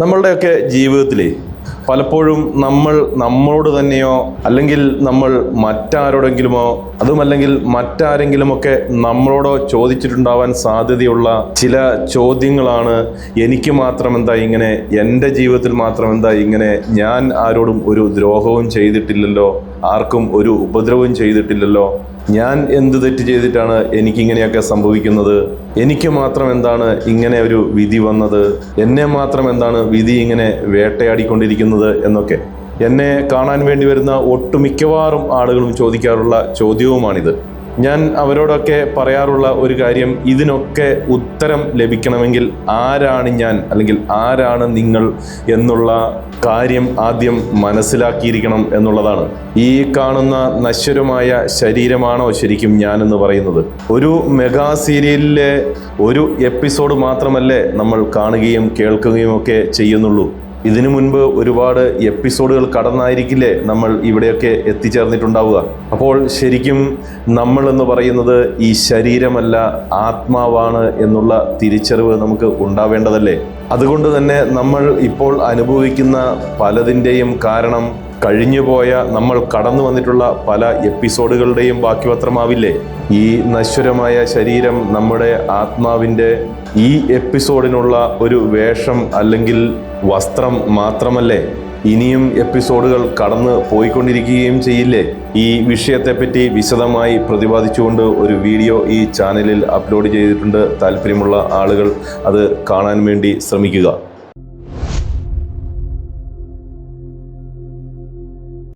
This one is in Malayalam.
നമ്മളുടെയൊക്കെ ജീവിതത്തിലെ പലപ്പോഴും നമ്മളോട് തന്നെയോ അല്ലെങ്കിൽ നമ്മൾ മറ്റാരോടെങ്കിലുമോ അതുമല്ലെങ്കിൽ മറ്റാരെങ്കിലുമൊക്കെ നമ്മളോടോ ചോദിച്ചിട്ടുണ്ടാവാൻ സാധ്യതയുള്ള ചില ചോദ്യങ്ങളാണ്. എനിക്ക് മാത്രം എന്താ ഇങ്ങനെ, എൻ്റെ ജീവിതത്തിൽ മാത്രം എന്താ ഇങ്ങനെ, ഞാൻ ആരോടും ഒരു ദ്രോഹവും ചെയ്തിട്ടില്ലല്ലോ, ആർക്കും ഒരു ഉപദ്രവവും ചെയ്തിട്ടില്ലല്ലോ, ഞാൻ എന്ത് തെറ്റ് ചെയ്തിട്ടാണ് എനിക്കിങ്ങനെയൊക്കെ സംഭവിക്കുന്നത്, എനിക്ക് മാത്രം എന്താണ് ഇങ്ങനെ ഒരു വിധി വന്നത്, എന്നെ മാത്രം എന്താണ് വിധി ഇങ്ങനെ വേട്ടയാടിക്കൊണ്ടിരിക്കുന്നത് എന്നൊക്കെ എന്നെ കാണാൻ വേണ്ടി വരുന്ന ഒട്ടുമിക്കവാറും ആളുകളും ചോദിക്കാറുള്ള ചോദ്യവുമാണിത്. ഞാൻ അവരോടൊക്കെ പറയാറുള്ള ഒരു കാര്യം, ഇതിനൊക്കെ ഉത്തരം ലഭിക്കണമെങ്കിൽ ആരാണ് ഞാൻ അല്ലെങ്കിൽ ആരാണ് നിങ്ങൾ എന്നുള്ള കാര്യം ആദ്യം മനസ്സിലാക്കിയിരിക്കണം എന്നുള്ളതാണ്. ഈ കാണുന്ന നശ്വരമായ ശരീരമാണോ ശരിക്കും ഞാനെന്ന് പറയുന്നത്? ഒരു മെഗാ സീരിയലിലെ ഒരു എപ്പിസോഡ് മാത്രമല്ലേ നമ്മൾ കാണുകയും കേൾക്കുകയും ഒക്കെ ചെയ്യുന്നുള്ളൂ. ഇതിനു മുൻപ് ഒരുപാട് എപ്പിസോഡുകൾ കടന്നായിരിക്കില്ലേ നമ്മൾ ഇവിടെയൊക്കെ എത്തിച്ചേർന്നിട്ടുണ്ടാവുക. അപ്പോൾ ശരിക്കും നമ്മൾ എന്ന് പറയുന്നത് ഈ ശരീരമല്ല, ആത്മാവാണ് എന്നുള്ള തിരിച്ചറിവ് നമുക്ക് ഉണ്ടാവേണ്ടതല്ലേ? അതുകൊണ്ട് തന്നെ നമ്മൾ ഇപ്പോൾ അനുഭവിക്കുന്ന പലതിൻ്റെയും കാരണം കഴിഞ്ഞുപോയ നമ്മൾ കടന്നു വന്നിട്ടുള്ള പല എപ്പിസോഡുകളുടെയും ബാക്കിപത്രമാവില്ലേ? ഈ നശ്വരമായ ശരീരം നമ്മുടെ ആത്മാവിൻ്റെ ഈ എപ്പിസോഡിനുള്ള ഒരു വേഷം അല്ലെങ്കിൽ വസ്ത്രം മാത്രമല്ലേ? ഇനിയും എപ്പിസോഡുകൾ കടന്ന് പോയിക്കൊണ്ടിരിക്കുകയും ചെയ്യില്ലേ? ഈ വിഷയത്തെപ്പറ്റി വിശദമായി പ്രതിപാദിച്ചുകൊണ്ട് ഒരു വീഡിയോ ഈ ചാനലിൽ അപ്ലോഡ് ചെയ്തിട്ടുണ്ട്. താല്പര്യമുള്ള ആളുകൾ അത് കാണാൻ വേണ്ടി ശ്രമിക്കുക.